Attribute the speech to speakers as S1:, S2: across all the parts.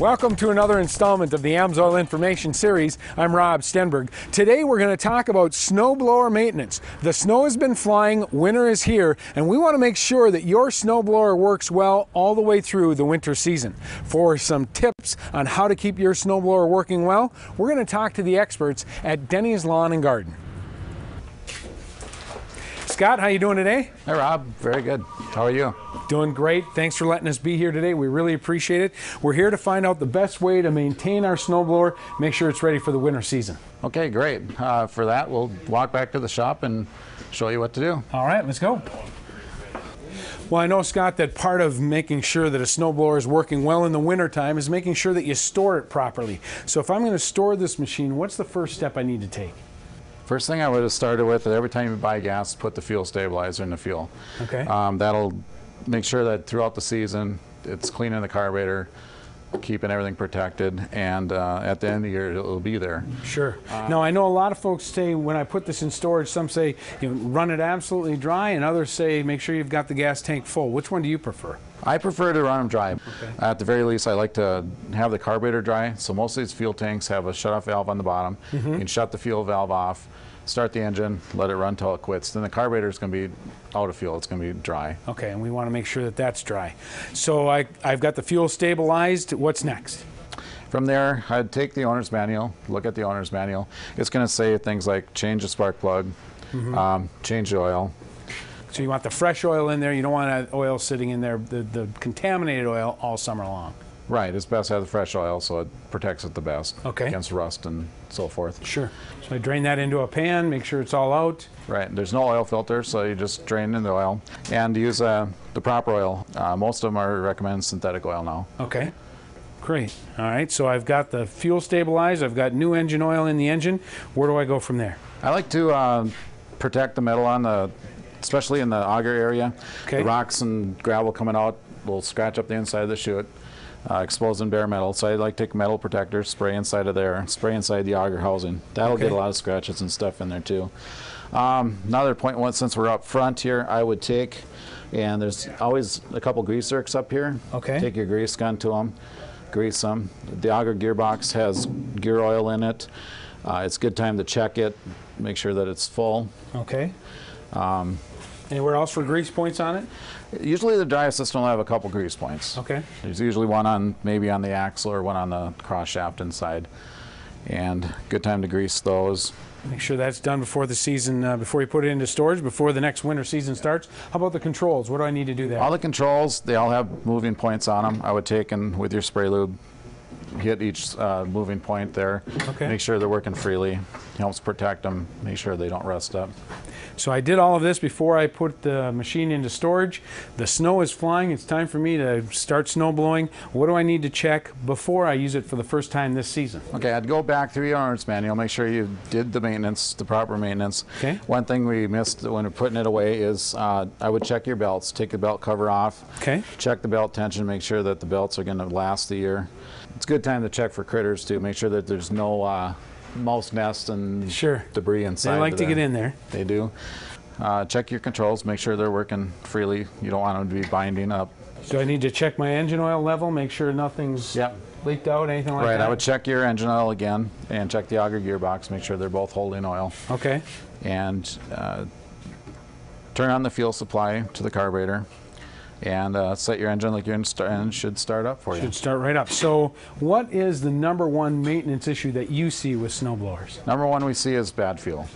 S1: Welcome to another installment of the AMSOIL Information Series. I'm Rob Stenberg. Today we're going to talk about snowblower maintenance. The snow has been flying, winter is here, and we want to make sure that your snowblower works well all the way through the winter season. For some tips on how to keep your snowblower working well, we're going to talk to the experts at Denny's Lawn and Garden. Scott, how you doing today?
S2: Hi Rob, very good. How are you?
S1: Doing great. Thanks for letting us be here today. We really appreciate it. We're here to find out the best way to maintain our snowblower, make sure it's ready for the winter season.
S2: Okay, great. For that, we'll walk back to the shop and show you what to do.
S1: All right, let's go. Well, I know, Scott, that part of making sure that a snowblower is working well in the wintertime is making sure that you store it properly. So if I'm going to store this machine, what's the first step I need to take?
S2: First thing I would have started with is every time you buy gas, put the fuel stabilizer in the fuel.
S1: Okay.
S2: That'll make sure that throughout the season it's cleaning the carburetor, keeping everything protected, and at the end of the year it'll be there.
S1: Sure. Now I know a lot of folks say when I put this in storage, some say run it absolutely dry, and others say make sure you've got the gas tank full. Which one do you prefer?
S2: I prefer to run them dry.
S1: Okay.
S2: At the very least, I like to have the carburetor dry. So most of these fuel tanks have a shut-off valve on the bottom. You can shut the fuel valve off, start the engine, let it run until it quits. Then the carburetor is going to be out of fuel. It's going to be dry.
S1: Okay, and we want to make sure that that's dry. So I've got the fuel stabilized. What's next?
S2: From there, I'd take the owner's manual, look at the owner's manual. It's going to say things like change the spark plug, change the oil.
S1: So you want the fresh oil in there. You don't want that oil sitting in there, the contaminated oil, all summer long.
S2: Right. It's best to have the fresh oil so it protects it the best against rust and so forth.
S1: Sure. So I drain that into a pan, make sure it's all out.
S2: Right. There's no oil filter, so you just drain in the oil and use the proper oil. Most of them are recommend synthetic oil now.
S1: Okay. Great. All right. So I've got the fuel stabilized. I've got new engine oil in the engine. Where do I go from there?
S2: I like to protect the metal on the, especially in the auger area.
S1: Okay.
S2: The rocks and gravel coming out will scratch up the inside of the chute, exposing bare metal. So I like to take metal protectors, spray inside of there, spray inside the auger housing. That'll get a lot of scratches and stuff in there too. Another point, since we're up front here, I would take, and there's always a couple grease zerks up here.
S1: Okay.
S2: Take your grease gun to them, grease them. The auger gearbox has gear oil in it. It's a good time to check it, make sure that it's full.
S1: Okay. Anywhere else for grease points on it?
S2: Usually the drive system will have a couple grease points.
S1: Okay.
S2: There's usually one on maybe on the axle or one on the cross shaft inside. And good time to grease those.
S1: Make sure that's done before the season, before you put it into storage, before the next winter season starts. How about the controls? What do I need to do there?
S2: All the controls, they all have moving points on them. I would take and with your spray lube, hit each moving point there.
S1: Okay.
S2: Make sure they're working freely. Helps protect them. Make sure they don't rust up.
S1: So I did all of this before I put the machine into storage. The snow is flying. It's time for me to start snow blowing. What do I need to check before I use it for the first time this season?
S2: Okay, I'd go back through your owner's manual, make sure you did the maintenance, the proper maintenance.
S1: Okay.
S2: One thing we missed when we're putting it away is I would check your belts, take the belt cover off.
S1: Okay.
S2: Check the belt tension, make sure that the belts are going to last the year. It's a good time to check for critters too, make sure that there's no mouse nests and debris inside.
S1: They like to get in there.
S2: They do. Check your controls, make sure they're working freely. You don't want them to be binding up.
S1: So I need to check my engine oil level, make sure nothing's leaked out, anything like that?
S2: Right, I would check your engine oil again and check the auger gearbox, make sure they're both holding oil.
S1: Okay.
S2: And turn on the fuel supply to the carburetor and set your engine like your engine should start up for you.
S1: Should start right up. So what is the #1 maintenance issue that you see with snowblowers?
S2: #1 we see is bad fuel.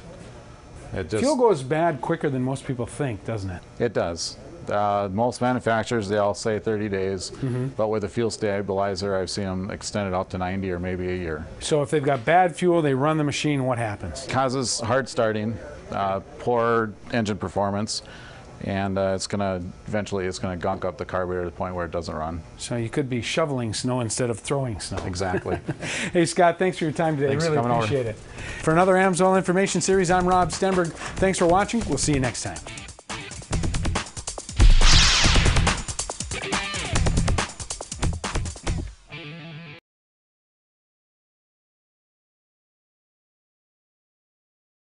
S1: Fuel goes bad quicker than most people think, doesn't it?
S2: It does. Most manufacturers, they all say 30 days, but with a fuel stabilizer, I've seen them extend it out to 90 or maybe a year.
S1: So if they've got bad fuel, they run the machine, what happens?
S2: Causes hard starting, poor engine performance, and eventually it's gonna gunk up the carburetor to the point where it doesn't run.
S1: So you could be shoveling snow instead of throwing snow.
S2: Exactly.
S1: Hey Scott, thanks for your time today.
S2: Thanks
S1: really
S2: for coming
S1: appreciate
S2: over.
S1: it. For another AMSOIL Information Series, I'm Rob Stenberg. Thanks for watching. We'll see you next time.